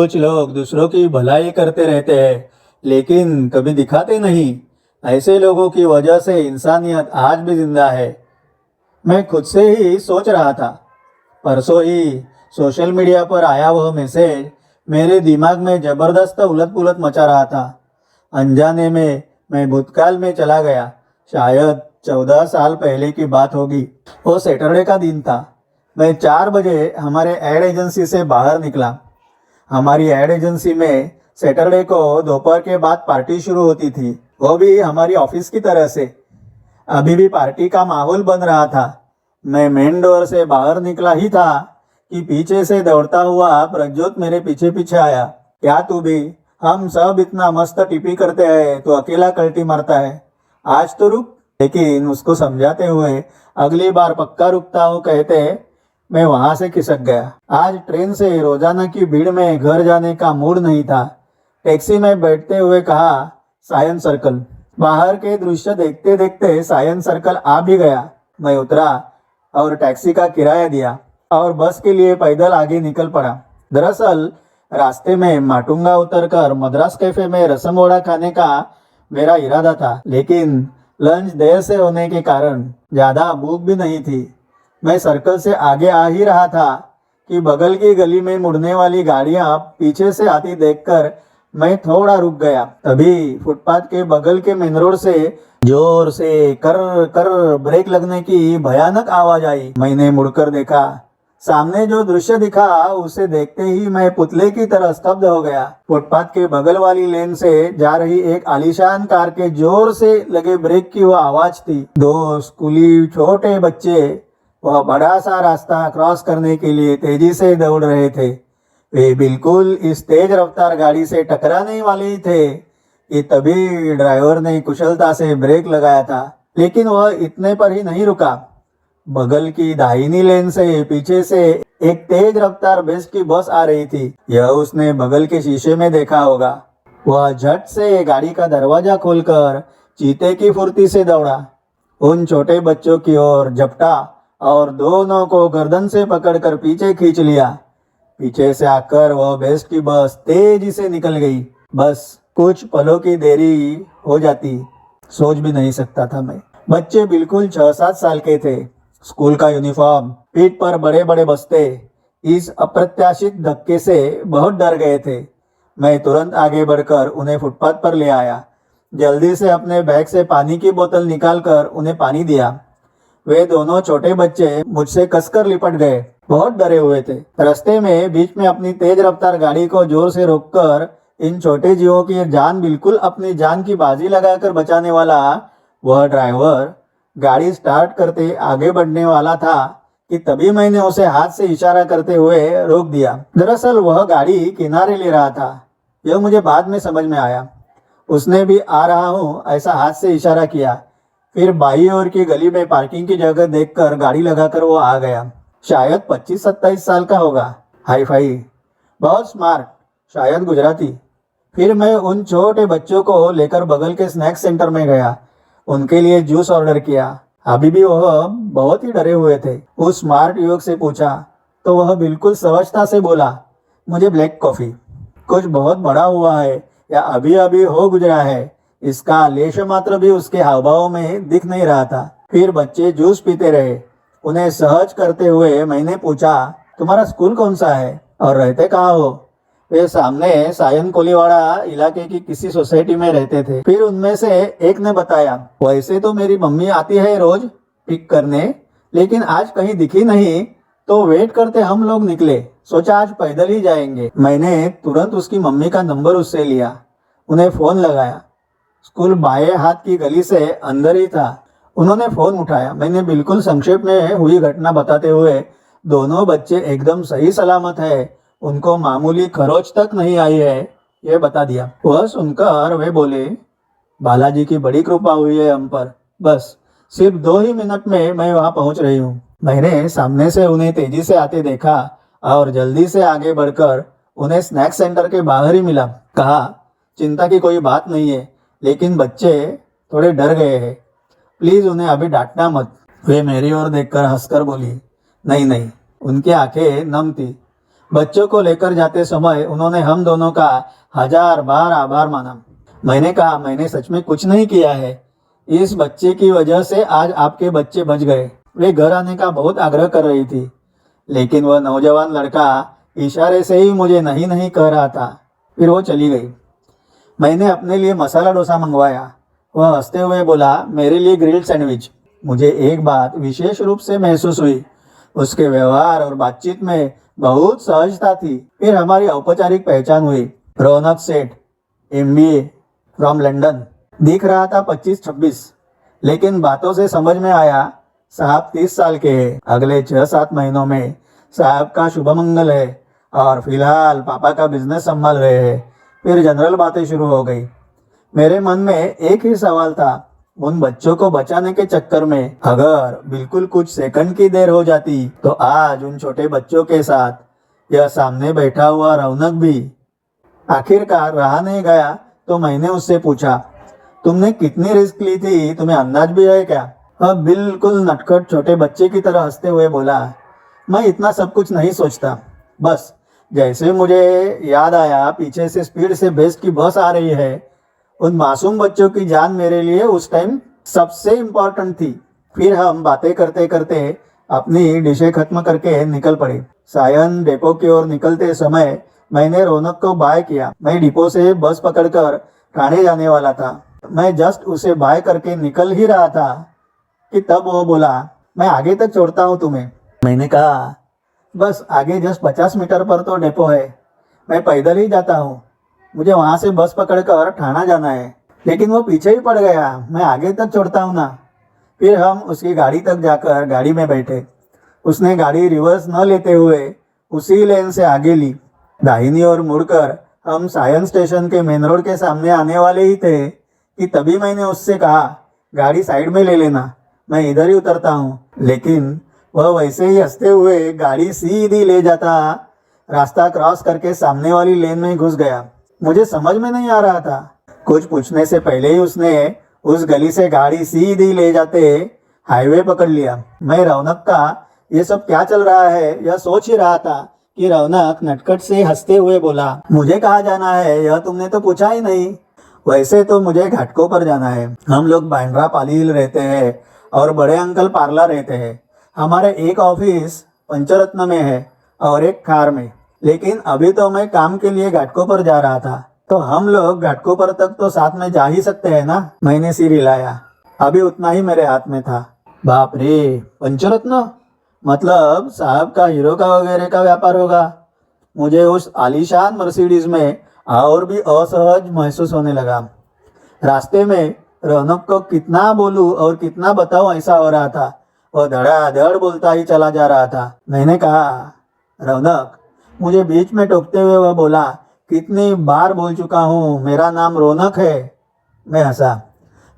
कुछ लोग दूसरों की भलाई करते रहते हैं लेकिन कभी दिखाते नहीं। ऐसे लोगों की वजह से इंसानियत आज भी जिंदा है। मैं खुद से ही सोच रहा था, परसों ही सोशल मीडिया पर आया वह मैसेज मेरे दिमाग में जबरदस्त उलट पुलट मचा रहा था। अनजाने में मैं भूतकाल में चला गया। शायद 14 साल पहले की बात होगी। वो सैटरडे का दिन था। मैं 4 बजे हमारे एड एजेंसी से बाहर निकला। हमारी एड एजेंसी में सैटरडे को दोपहर के बाद पार्टी शुरू होती थी, वो भी हमारी ऑफिस की तरह से। अभी भी पार्टी का माहौल बन रहा था। मैं मेन डोर से बाहर निकला ही था कि पीछे से दौड़ता हुआ प्रज्योत मेरे पीछे पीछे आया। क्या तू भी? हम सब इतना मस्त टिपी करते हैं, तो अकेला कल्टी मारता है। आज तो रुक। लेकिन उसको समझाते हुए अगली बार पक्का रुकता हूँ कहते मैं वहां से खिसक गया। आज ट्रेन से रोजाना की भीड़ में घर जाने का मूड नहीं था। टैक्सी में बैठते हुए कहा सायंस सर्कल। बाहर के दृश्य देखते देखते सायंस सर्कल आ भी गया। मैं उतरा और टैक्सी का किराया दिया और बस के लिए पैदल आगे निकल पड़ा। दरअसल रास्ते में माटुंगा उतरकर मद्रास कैफे में रसम वड़ा खाने का मेरा इरादा था, लेकिन लंच देर से होने के कारण ज्यादा भूख भी नहीं थी। मैं सर्कल से आगे आ ही रहा था कि बगल की गली में मुड़ने वाली गाड़ियां पीछे से आती देखकर मैं थोड़ा रुक गया। तभी फुटपाथ के बगल के मेन रोड से जोर से कर कर ब्रेक लगने की भयानक आवाज आई। मैंने मुड़कर देखा। सामने जो दृश्य दिखा उसे देखते ही मैं पुतले की तरह स्तब्ध हो गया। फुटपाथ के बगल वाली लेन से जा रही एक आलीशान कार के जोर से लगे ब्रेक की वो आवाज थी। 2 स्कूली छोटे बच्चे वह बड़ा सा रास्ता क्रॉस करने के लिए तेजी से दौड़ रहे थे। वे बिल्कुल इस तेज रफ्तार गाड़ी से टकराने वाले ही थे कि तभी ड्राइवर ने कुशलता से ब्रेक लगाया था। लेकिन वह इतने पर ही नहीं रुका। बगल की दाहिनी लेन से पीछे से एक तेज रफ्तार बेस की बस आ रही थी। यह उसने बगल के शीशे में देखा होगा। वह झट से गाड़ी का दरवाजा खोलकर चीते की फुर्ती से दौड़ा, उन छोटे बच्चों की ओर झपटा और दोनों को गर्दन से पकड़कर पीछे खींच लिया। पीछे से आकर वह बेस की बस तेजी से निकल गई। बस कुछ पलों की देरी हो जाती सोच भी नहीं सकता था मैं। बच्चे बिल्कुल 6-7 साल के थे। स्कूल का यूनिफॉर्म, पीठ पर बड़े बड़े बस्ते। इस अप्रत्याशित धक्के से बहुत डर गए थे। मैं तुरंत आगे बढ़कर उन्हें फुटपाथ पर ले आया। जल्दी से अपने बैग से पानी की बोतल निकालकर उन्हें पानी दिया। वे दोनों छोटे बच्चे मुझसे कसकर लिपट गए, बहुत डरे हुए थे। रास्ते में बीच में अपनी तेज रफ्तार गाड़ी को जोर से रोककर इन छोटे जीवों की जान बिल्कुल अपनी जान की बाजी लगाकर बचाने वाला वह ड्राइवर गाड़ी स्टार्ट करते आगे बढ़ने वाला था कि तभी मैंने उसे हाथ से इशारा करते हुए रोक दिया। दरअसल वह गाड़ी किनारे ले रहा था। यह मुझे बाद में समझ में आया। उसने भी आ रहा हूँ ऐसा हाथ से इशारा किया। फिर बाई ओर की गली में पार्किंग की जगह देखकर गाड़ी लगाकर वो आ गया। शायद 25-27 साल का होगा। हाई फाई, बहुत स्मार्ट, शायद गुजराती। फिर मैं उन छोटे बच्चों को लेकर बगल के स्नैक सेंटर में गया। उनके लिए जूस ऑर्डर किया। अभी भी वह बहुत ही डरे हुए थे। उस स्मार्ट युवक से पूछा तो वह बिल्कुल सहजता से बोला, मुझे ब्लैक कॉफी। कुछ बहुत बड़ा हुआ है या अभी अभी हो गुजरा है, इसका लेश मात्र भी उसके हावभाव में दिख नहीं रहा था। फिर बच्चे जूस पीते रहे। उन्हें सहज करते हुए मैंने पूछा, तुम्हारा स्कूल कौन सा है और रहते कहाँ हो? वे सामने सायन कोलीवाड़ा इलाके की किसी सोसाइटी में रहते थे। फिर उनमें से एक ने बताया, वैसे तो मेरी मम्मी आती है रोज पिक करने, लेकिन आज कहीं दिखी नहीं, तो वेट करते हम लोग निकले। सोचा आज पैदल ही जाएंगे। मैंने तुरंत उसकी मम्मी का नंबर उससे लिया, उन्हें फोन लगाया। स्कूल बाएं हाथ की गली से अंदर ही था। उन्होंने फोन उठाया। मैंने बिल्कुल संक्षेप में हुई घटना बताते हुए दोनों बच्चे एकदम सही सलामत है, उनको मामूली खरोच तक नहीं आई है, यह बता दिया। वह सुनकर वे बोले, बालाजी की बड़ी कृपा हुई है हम पर। बस सिर्फ 2 ही मिनट में मैं वहां पहुंच रही हूँ। मैंने सामने से उन्हें तेजी से आते देखा और जल्दी से आगे बढ़कर उन्हें स्नैक सेंटर के बाहर ही मिला। कहा, चिंता की कोई बात नहीं है, लेकिन बच्चे थोड़े डर गए हैं, प्लीज उन्हें अभी डांटना मत। वे मेरी ओर देखकर हंसकर बोली, नहीं नहीं। उनकी आंखें नम थी। बच्चों को लेकर जाते समय उन्होंने हम दोनों का 1000 बार आभार माना। मैंने कहा, मैंने सच में कुछ नहीं किया है। इस बच्चे की वजह से आज आपके बच्चे बच गए। वे घर आने का बहुत आग्रह कर रही थी, लेकिन वह नौजवान लड़का इशारे से ही मुझे नहीं नहीं कह रहा था। फिर वो चली गई। मैंने अपने लिए मसाला डोसा मंगवाया। वह हंसते हुए बोला, मेरे लिए ग्रिल्ड सैंडविच। मुझे एक बात विशेष रूप से महसूस हुई, उसके व्यवहार और बातचीत में बहुत सहजता थी। फिर हमारी औपचारिक पहचान हुई। रौनक सेठ, MBA फ्रॉम लंदन। दिख रहा था 25-26, लेकिन बातों से समझ में आया साहब 30 साल के हैं। अगले 6-7 महीनों में साहब का शुभ मंगल है और फिलहाल पापा का बिजनेस संभाल रहे हैं। फिर जनरल बातें शुरू हो गई। मेरे मन में एक ही सवाल था, उन बच्चों को बचाने के चक्कर में अगर बिल्कुल कुछ सेकंड की देर हो जाती तो आज उन छोटे बच्चों के साथ यह सामने बैठा हुआ रौनक भी। आखिरकार रहा नहीं गया तो मैंने उससे पूछा, तुमने कितनी रिस्क ली थी, तुम्हें अंदाज भी है क्या? वह बिल्कुल नटखट छोटे बच्चे की तरह हंसते हुए बोला, मैं इतना सब कुछ नहीं सोचता। बस जैसे मुझे याद आया पीछे से स्पीड से बेस्ट की बस आ रही है, उन मासूम बच्चों की जान मेरे लिए उस टाइम सबसे इम्पोर्टेंट थी। फिर हम बातें करते करते अपनी डिशें खत्म करके निकल पड़े। सायन डिपो की ओर निकलते समय मैंने रौनक को बाय किया। मैं डिपो से बस पकड़कर ठाणे जाने वाला था। मैं जस्ट उसे बाय करके निकल ही रहा था कि तब वो बोला, मैं आगे तक छोड़ता हूँ तुम्हें। मैंने कहा, बस आगे जस्ट 50 मीटर पर तो डिपो है, मैं पैदल ही जाता हूँ, मुझे वहाँ से बस पकड़कर ठाणा जाना है। लेकिन वो पीछे ही पड़ गया, मैं आगे तक छोड़ता हूँ ना। फिर हम उसकी गाड़ी तक जाकर गाड़ी में बैठे। उसने गाड़ी रिवर्स न लेते हुए उसी लेन से आगे ली। दाहिनी ओर मुड़कर हम सायन स्टेशन के मेन रोड के सामने आने वाले ही थे कि तभी मैंने उससे कहा, गाड़ी साइड में ले लेना, मैं इधर ही उतरता हूँ। लेकिन वह वैसे ही हंसते हुए गाड़ी सीधी ले जाता रास्ता क्रॉस करके सामने वाली लेन में घुस गया। मुझे समझ में नहीं आ रहा था। कुछ पूछने से पहले ही उसने उस गली से गाड़ी सीधी ले जाते हाईवे पकड़ लिया। मैं रौनक का ये सब क्या चल रहा है यह सोच ही रहा था कि रौनक नटखट से हंसते हुए बोला, मुझे कहाँ जाना है यह तुमने तो पूछा ही नहीं। वैसे तो मुझे घाटकों पर जाना है। हम लोग बांद्रा पालील रहते हैं और बड़े अंकल पार्ला रहते हैं। हमारे एक ऑफिस पंचरत्न में है और एक खार में। लेकिन अभी तो मैं काम के लिए घाटकों पर जा रहा था, तो हम लोग घाटकों पर तक तो साथ में जा ही सकते हैं ना। मैंने सिर हिलाया। अभी उतना ही मेरे हाथ में था। बाप रे, पंचरत्न मतलब साहब का हीरो का वगैरह का व्यापार होगा। मुझे उस आलीशान मर्सिडीज में और भी असहज महसूस होने लगा। रास्ते में रौनक को कितना बोलूं और कितना बताऊं ऐसा हो रहा था। वह धड़ाधड़ बोलता ही चला जा रहा था। मैंने कहा, रौनक। मुझे बीच में टोकते हुए वह बोला, कितनी बार बोल चुका हूँ मेरा नाम रौनक है। मैं हंसा।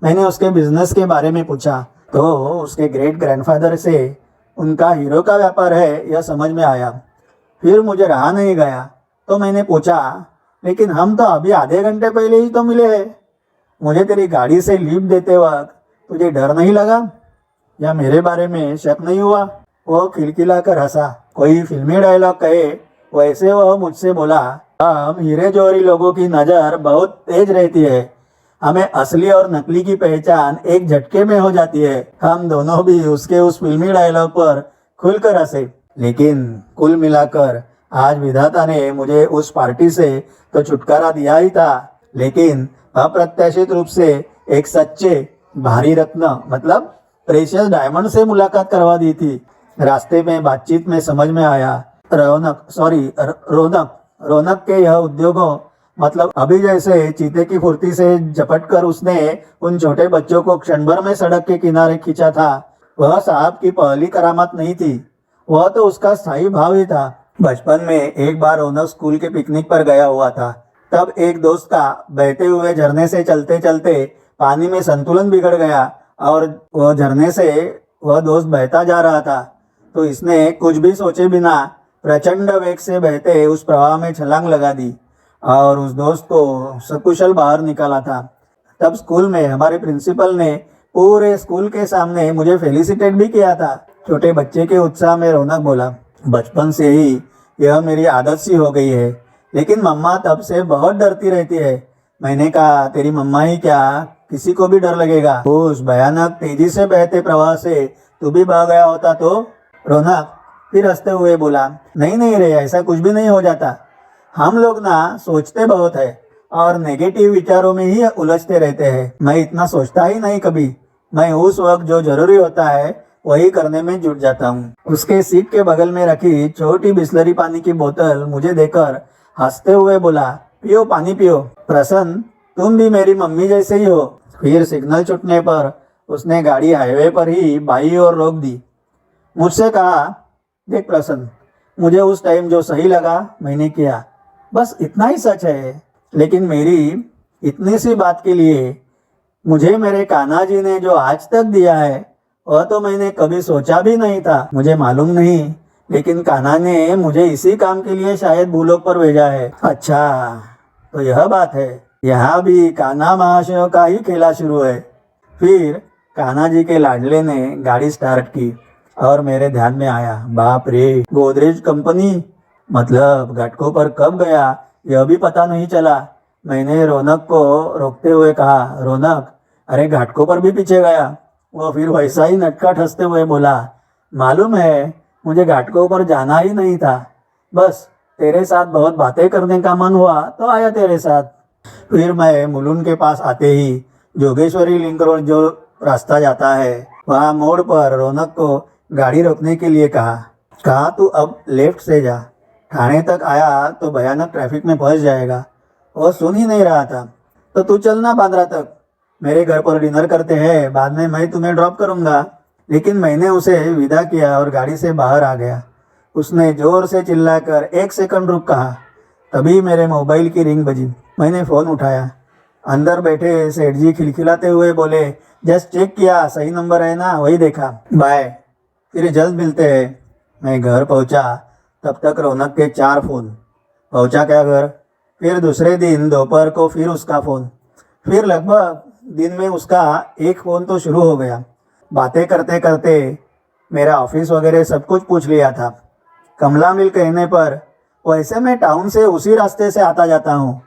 मैंने उसके बिजनेस के बारे में पूछा तो उसके ग्रेट ग्रैंडफादर से उनका हीरो का व्यापार है यह समझ में आया। फिर मुझे रहा नहीं गया तो मैंने पूछा, लेकिन हम तो अभी आधे घंटे पहले ही तो मिले हैं। मुझे तेरी गाड़ी से लिफ्ट देते वक्त तुझे डर नहीं लगा या मेरे बारे में शक नहीं हुआ? वो खिलखिलाकर हंसा। कोई फिल्मी डायलॉग कहे वैसे वह मुझसे बोला, हम हीरे जौहरी लोगों की नज़र बहुत तेज रहती है। हमें असली और नकली की पहचान एक झटके में हो जाती है। हम दोनों भी उसके उस फिल्मी डायलॉग पर खुलकर हंसे। लेकिन कुल मिलाकर आज विधाता ने मुझे उस पार्टी से तो छुटकारा दिया ही था, लेकिन अप्रत्याशित रूप से एक सच्चे भारी रत्न मतलब प्रेशियस डायमंड से मुलाकात करवा दी थी। रास्ते में बातचीत में समझ में आया, रौनक के यह उद्योगों मतलब अभी जैसे चीते की फुर्ती से झपट कर उसने उन छोटे बच्चों को क्षण भर में सड़क के किनारे खींचा था, वह साहब की पहली करामात नहीं थी, वह तो उसका स्थायी भाव ही था। बचपन में एक बार रौनक स्कूल के पिकनिक पर गया हुआ था। तब एक दोस्त का बहते हुए झरने से चलते चलते पानी में संतुलन बिगड़ गया और वह झरने से वह दोस्त बहता जा रहा था। तो इसने कुछ भी सोचे बिना प्रचंड वेग से बहते उस प्रवाह में छलांग लगा दी और उस दोस्त को सकुशल बाहर निकाला था। तब स्कूल में हमारे प्रिंसिपल ने पूरे स्कूल के सामने मुझे फेलिसिटेट भी किया था। छोटे बच्चे के उत्साह में रौनक बोला, बचपन से ही यह मेरी आदत सी हो गई है। लेकिन मम्मा तब से बहुत डरती रहती है। मैंने कहा तेरी मम्मा ही क्या, किसी को भी डर लगेगा। उस भयानक तेजी से बहते प्रवाह से तू भी बह गया होता तो? रौनक फिर हंसते हुए बोला, नहीं नहीं रे, ऐसा कुछ भी नहीं हो जाता। हम लोग ना सोचते बहुत है और नेगेटिव विचारों में ही उलझते रहते हैं। मैं इतना सोचता ही नहीं कभी। मैं उस वक्त जो जरूरी होता है वही करने में जुट जाता हूँ। उसके सीट के बगल में रखी छोटी बिस्लरी पानी की बोतल मुझे देकर हंसते हुए बोला, पियो पानी पियो। प्रसन्न, तुम भी मेरी मम्मी जैसे ही हो। फिर सिग्नल छूटने पर उसने गाड़ी हाईवे पर ही बाई ओर रोक दी। मुझसे कहा, देख प्रसन्न, मुझे उस टाइम जो सही लगा मैंने किया, बस इतना ही सच है। लेकिन मेरी इतनी सी बात के लिए मुझे मेरे कान्हा जी ने जो आज तक दिया है वह तो मैंने कभी सोचा भी नहीं था। मुझे मालूम नहीं, लेकिन कान्हा ने मुझे इसी काम के लिए शायद भूलोक पर भेजा है। अच्छा, तो यह बात है। यहाँ भी कान्हा महाशय का ही खेला शुरू है। फिर कान्हा जी के लाडले ने गाड़ी स्टार्ट की और मेरे ध्यान में आया, बाप रे, गोदरेज कंपनी, मतलब घाटकों पर कब गया यह भी पता नहीं चला। मैंने रौनक को रोकते हुए कहा, रौनक, अरे घाटकों पर भी पीछे गया। वो फिर वैसा ही नटखट हंसते हुए बोला, मालूम है, मुझे घाटकों पर जाना ही नहीं था, बस तेरे साथ बहुत बातें करने का मन हुआ तो आया तेरे साथ। फिर मैं मुलुंड के पास आते ही जोगेश्वरी लिंक रोड जो रास्ता जाता है वहाँ मोड़ पर रौनक को गाड़ी रोकने के लिए कहा तू अब लेफ्ट से जा, ठाणे तक आया तो भयानक ट्रैफिक में फंस जाएगा। वो सुन ही नहीं रहा था। तो तू चलना बांद्रा तक, मेरे घर पर डिनर करते हैं, बाद में मैं तुम्हें ड्रॉप करूंगा। लेकिन मैंने उसे विदा किया और गाड़ी से बाहर आ गया। उसने जोर से चिल्लाकर 1 सेकंड रुक कहा। तभी मेरे मोबाइल की रिंग बजी। मैंने फ़ोन उठाया। अंदर बैठे सेठ जी खिलखिलाते हुए बोले, जस्ट चेक किया, सही नंबर है ना, वही देखा, बाय, फिर जल्द मिलते हैं। मैं घर पहुंचा, तब तक रौनक के 4 फ़ोन। पहुंचा क्या घर? फिर दूसरे दिन दोपहर को फिर उसका फ़ोन। फिर लगभग दिन में उसका 1 फ़ोन तो शुरू हो गया। बातें करते करते मेरा ऑफिस वगैरह सब कुछ पूछ लिया था। कमला मिल कहने पर वैसे मैं टाउन से उसी रास्ते से आता जाता हूँ।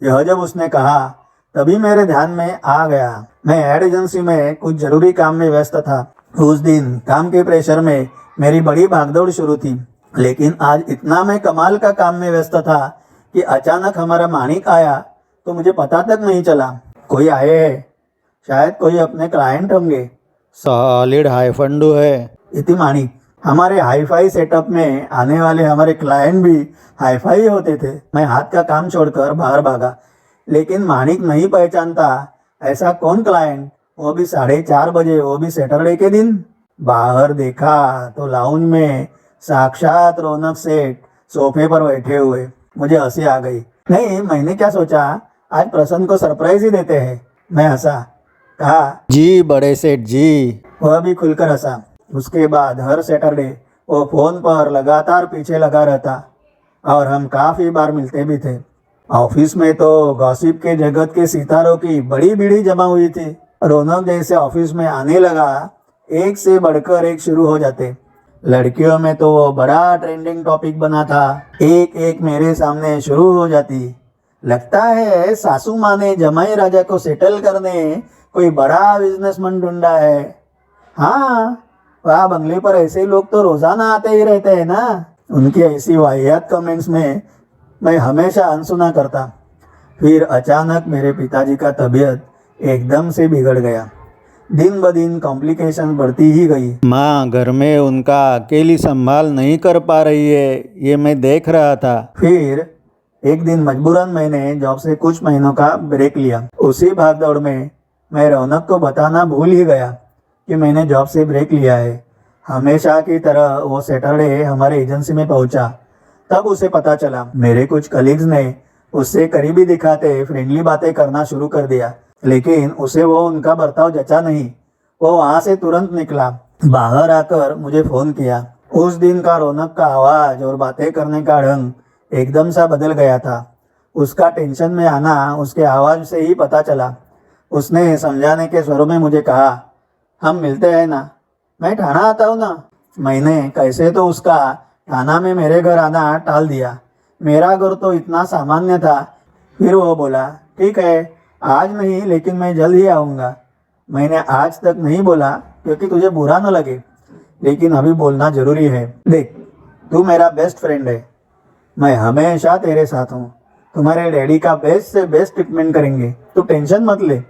यह जब उसने कहा तभी मेरे ध्यान में आ गया। मैं एड एजेंसी में कुछ जरूरी काम में व्यस्त था। उस दिन काम के प्रेशर में मेरी बड़ी भागदौड़ शुरू थी। लेकिन आज इतना मैं कमाल का काम में व्यस्त था कि अचानक हमारा माणिक आया तो मुझे पता तक नहीं चला। कोई आए है, शायद कोई अपने क्लाइंट होंगे। सॉलिड हाई फंडू है। इति माणिक, हमारे हाईफाई सेटअप में आने वाले हमारे क्लाइंट भी हाईफाई होते थे। मैं हाथ का काम छोड़कर बाहर भागा, लेकिन माणिक नहीं पहचानता ऐसा कौन क्लाइंट, वो भी 4:30 बजे, वो भी सैटरडे के दिन। बाहर देखा तो लाउंज में साक्षात रौनक सेठ सोफे पर बैठे हुए। मुझे हंसी आ गई। नहीं, मैंने क्या सोचा, आज प्रसन्न को सरप्राइज ही देते हैं। मैं हंसा, कहा, जी बड़े सेठ जी। वह भी खुलकर हंसा। उसके बाद हर सैटरडे वो फोन पर लगातार पीछे लगा रहता और हम काफ़ी बार मिलते भी थे। ऑफिस में तो गॉसिप के जगत के सितारों की बड़ी भीड़ जमा हुई थी। रौनक जैसे ऑफिस में आने लगा, एक से बढ़कर एक शुरू हो जाते। लड़कियों में तो वो बड़ा ट्रेंडिंग टॉपिक बना था। एक एक मेरे सामने शुरू हो जाती। लगता है सासू माँ ने जमाई राजा को सेटल करने कोई बड़ा बिजनेसमैन ढूंढा है। हाँ, वहाँ बंगले पर ऐसे लोग तो रोजाना आते ही रहते हैं ना। उनकी ऐसी वाहियात कमेंट्स में मैं हमेशा अनसुना करता। फिर अचानक मेरे पिताजी का तबीयत एकदम से बिगड़ गया। दिन ब दिन कॉम्प्लिकेशन बढ़ती ही गई। माँ घर में उनका अकेली संभाल नहीं कर पा रही है, ये मैं देख रहा था। फिर एक दिन मजबूरन मैंने जॉब से कुछ महीनों का ब्रेक लिया। उसी भागदौड़ में मैं रौनक को बताना भूल ही गया कि मैंने जॉब से ब्रेक लिया है। हमेशा की तरह वो सैटरडे हमारे एजेंसी में पहुंचा। तब उसे पता चला। मेरे कुछ कलीग्स ने उससे करीबी दिखाते फ्रेंडली बातें करना शुरू कर दिया, लेकिन उसे वो उनका बर्ताव जचा नहीं। वो वहाँ से तुरंत निकला। बाहर आकर मुझे फ़ोन किया। उस दिन का रौनक का आवाज़ और बातें करने का ढंग एकदम सा बदल गया था। उसका टेंशन में आना उसके आवाज़ से ही पता चला। उसने समझाने के स्वरों में मुझे कहा, हम मिलते हैं ना, मैं ठाणा आता हूँ ना। मैंने कैसे तो उसका थाना में मेरे घर आना टाल दिया। मेरा घर तो इतना सामान्य था। फिर वो बोला, ठीक है, आज नहीं लेकिन मैं जल्द ही आऊँगा। मैंने आज तक नहीं बोला क्योंकि तुझे बुरा न लगे, लेकिन अभी बोलना जरूरी है। देख, तू मेरा बेस्ट फ्रेंड है। मैं हमेशा तेरे साथ हूँ। तुम्हारे डैडी का बेस्ट से बेस्ट ट्रीटमेंट करेंगे, तू टेंशन मत ले।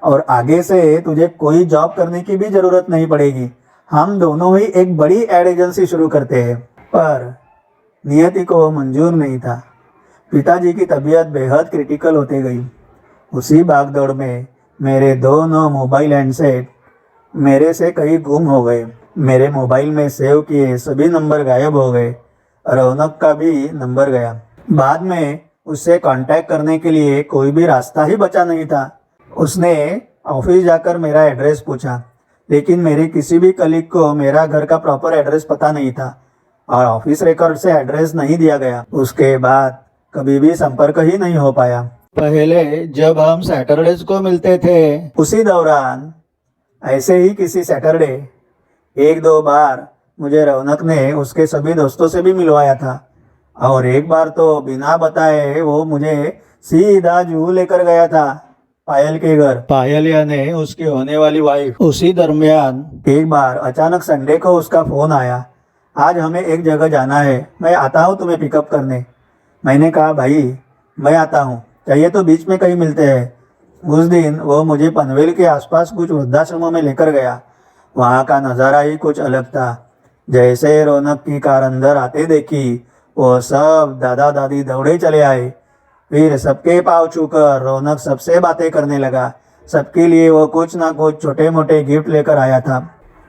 और आगे से तुझे कोई जॉब करने की भी जरूरत नहीं पड़ेगी। हम दोनों ही एक बड़ी एड एजेंसी शुरू करते हैं। पर नियति को मंजूर नहीं था। पिताजी की तबीयत बेहद क्रिटिकल होती गई। उसी भागदौड़ में मेरे दोनों मोबाइल हैंडसेट मेरे से कहीं गुम हो गए। मेरे मोबाइल में सेव किए सभी नंबर गायब हो गए। रौनक का भी नंबर गया। बाद में उससे कांटेक्ट करने के लिए कोई भी रास्ता ही बचा नहीं था। उसने ऑफिस जाकर मेरा एड्रेस पूछा, लेकिन मेरे किसी भी कलीग को मेरा घर का प्रॉपर एड्रेस पता नहीं था और ऑफिस रिकॉर्ड से एड्रेस नहीं दिया गया। उसके बाद कभी भी संपर्क ही नहीं हो पाया। पहले जब हम सैटरडेज को मिलते थे, उसी दौरान ऐसे ही किसी सैटरडे एक दो बार मुझे रौनक ने उसके सभी दोस्तों से भी मिलवाया था। और एक बार तो बिना बताए वो मुझे सीधा जू लेकर गया था, पायल के घर। पायल यानी उसकी होने वाली वाइफ। उसी दरमियान एक बार अचानक संडे को उसका फोन आया, आज हमें एक जगह जाना है, मैं आता हूँ तुम्हें पिकअप करने। मैंने कहा, भाई मैं आता हूँ, चाहिए तो बीच में कहीं मिलते हैं। उस दिन वो मुझे पनवेल के आसपास कुछ वृद्धाश्रमों में लेकर गया। वहाँ का नज़ारा ही कुछ अलग था। जैसे रौनक की कार अंदर आते देखी, वो सब दादा दादी दौड़े चले आए। फिर सबके पाँव छूकर रौनक सबसे बातें करने लगा। सबके लिए वो कुछ ना कुछ छोटे मोटे गिफ्ट लेकर आया था।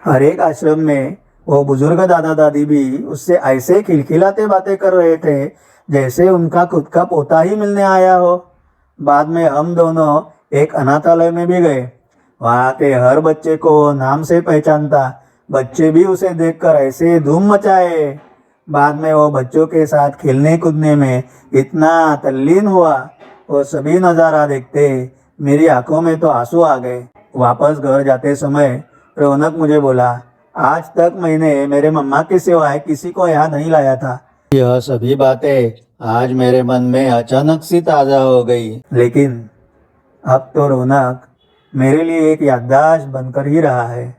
हर एक आश्रम में वो बुजुर्ग दादा दादी भी उससे ऐसे खिलखिलाते बातें कर रहे थे जैसे उनका खुद का पोता ही मिलने आया हो। बाद में हम दोनों एक अनाथालय में भी गए। वहाँ के हर बच्चे को नाम से पहचानता। बच्चे भी उसे देखकर ऐसे धूम मचाए। बाद में वो बच्चों के साथ खेलने कूदने में इतना तल्लीन हुआ, वो सभी नज़ारा देखते मेरी आंखों में तो आंसू आ गए। वापस घर जाते समय रौनक मुझे बोला, आज तक मैंने मेरे मम्मा के सिवाय किसी को याद नहीं लाया था। यह सभी बातें आज मेरे मन में अचानक सी ताज़ा हो गई। लेकिन अब तो रौनक मेरे लिए एक याददाश्त बनकर ही रहा है।